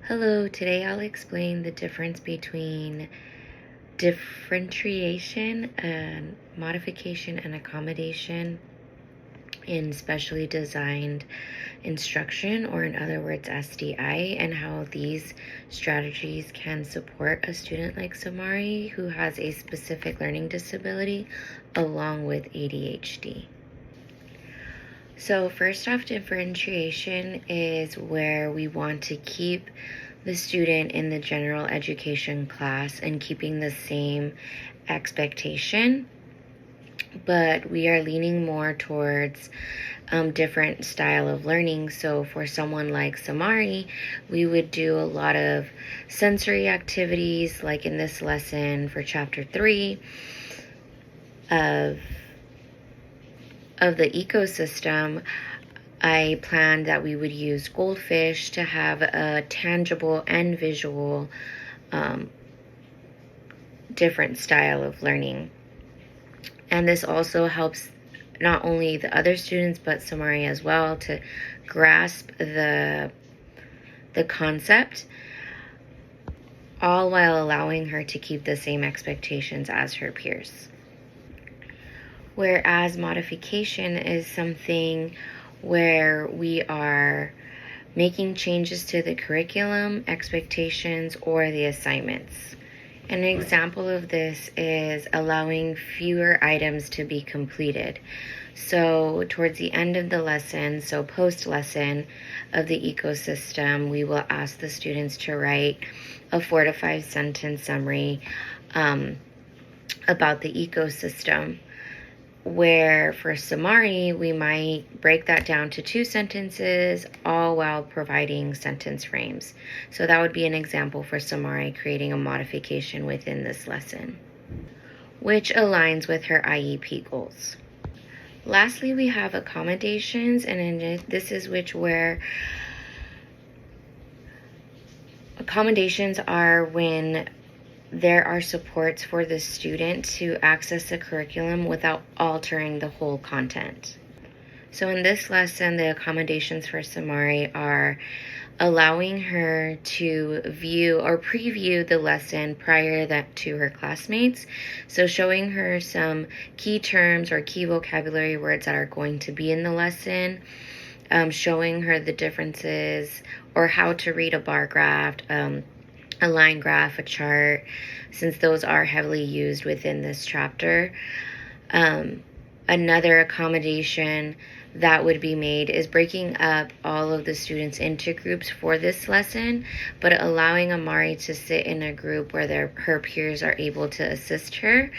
Hello, today I'll explain the difference between differentiation and modification and accommodation in specially designed instruction, or in other words, SDI, and how these strategies can support a student like Samari who has a specific learning disability along with ADHD. So first off, differentiation is where we want to keep the student in the general education class and keeping the same expectation, but we are leaning more towards different style of learning. So for someone like Samari, we would do a lot of sensory activities, like in this lesson for chapter 3 of the ecosystem. I planned that we would use goldfish to have a tangible and visual different style of learning. And this also helps not only the other students but Samari as well to grasp the concept, all while allowing her to keep the same expectations as her peers. Whereas modification is something where we are making changes to the curriculum, expectations, or the assignments. An example of this is allowing fewer items to be completed. So towards the end of the lesson, so post-lesson of the ecosystem, we will ask the students to write a 4 to 5 sentence summary about the ecosystem, where for Samari, we might break that down to 2 sentences, all while providing sentence frames. So that would be an example for Samari creating a modification within this lesson, which aligns with her IEP goals. Lastly, we have accommodations, and this is where accommodations are when there are supports for the student to access the curriculum without altering the whole content. So in this lesson, the accommodations for Samari are allowing her to view or preview the lesson prior to her classmates. So showing her some key terms or key vocabulary words that are going to be in the lesson, showing her the differences or how to read a bar graph, a line graph, a chart, since those are heavily used within this chapter. Another accommodation that would be made is breaking up all of the students into groups for this lesson, but allowing Amari to sit in a group where her peers are able to assist her,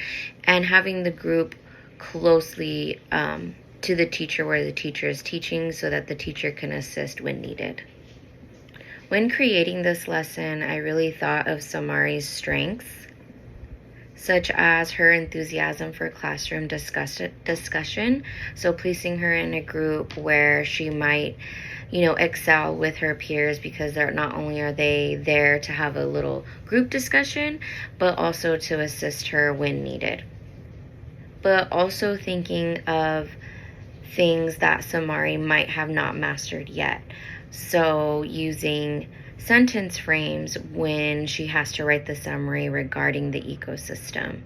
and having the group closely to the teacher where the teacher is teaching so that the teacher can assist when needed. When creating this lesson, I really thought of Samari's strengths, such as her enthusiasm for classroom discussion. So placing her in a group where she might, excel with her peers, because not only are they there to have a little group discussion, but also to assist her when needed. But also thinking of things that Samari might have not mastered yet. So using sentence frames when she has to write the summary regarding the ecosystem,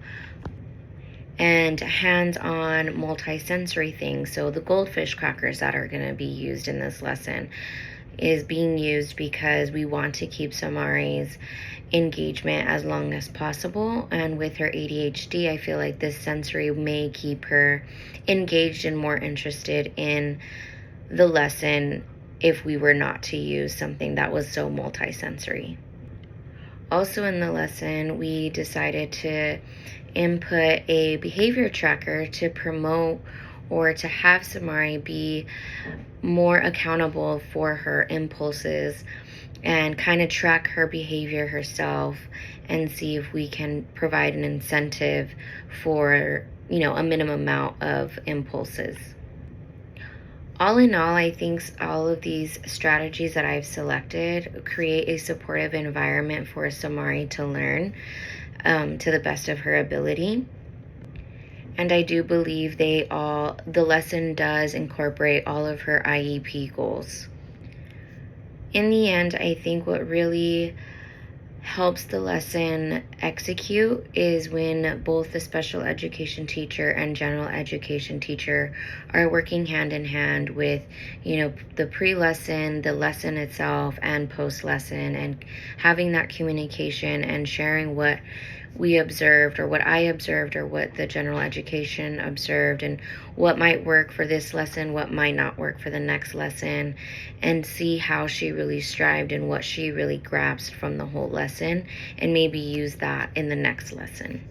and hands-on multisensory things. So the goldfish crackers that are going to be used in this lesson is being used because we want to keep Samari's engagement as long as possible. And with her ADHD, I feel like this sensory may keep her engaged and more interested in the lesson if we were not to use something that was so multisensory. Also in the lesson, we decided to input a behavior tracker to promote or to have Samari be more accountable for her impulses and kind of track her behavior herself and see if we can provide an incentive for, a minimum amount of impulses. All in all, I think all of these strategies that I've selected create a supportive environment for Samari to learn to the best of her ability. And I do believe the lesson does incorporate all of her IEP goals. in the end, I think what really helps the lesson execute is when both the special education teacher and general education teacher are working hand in hand with, the pre-lesson, the lesson itself, and post-lesson, and having that communication and sharing what we observed, or what I observed, or what the general education observed, and what might work for this lesson, what might not work for the next lesson, and see how she really strived and what she really grasped from the whole lesson, and maybe use that in the next lesson.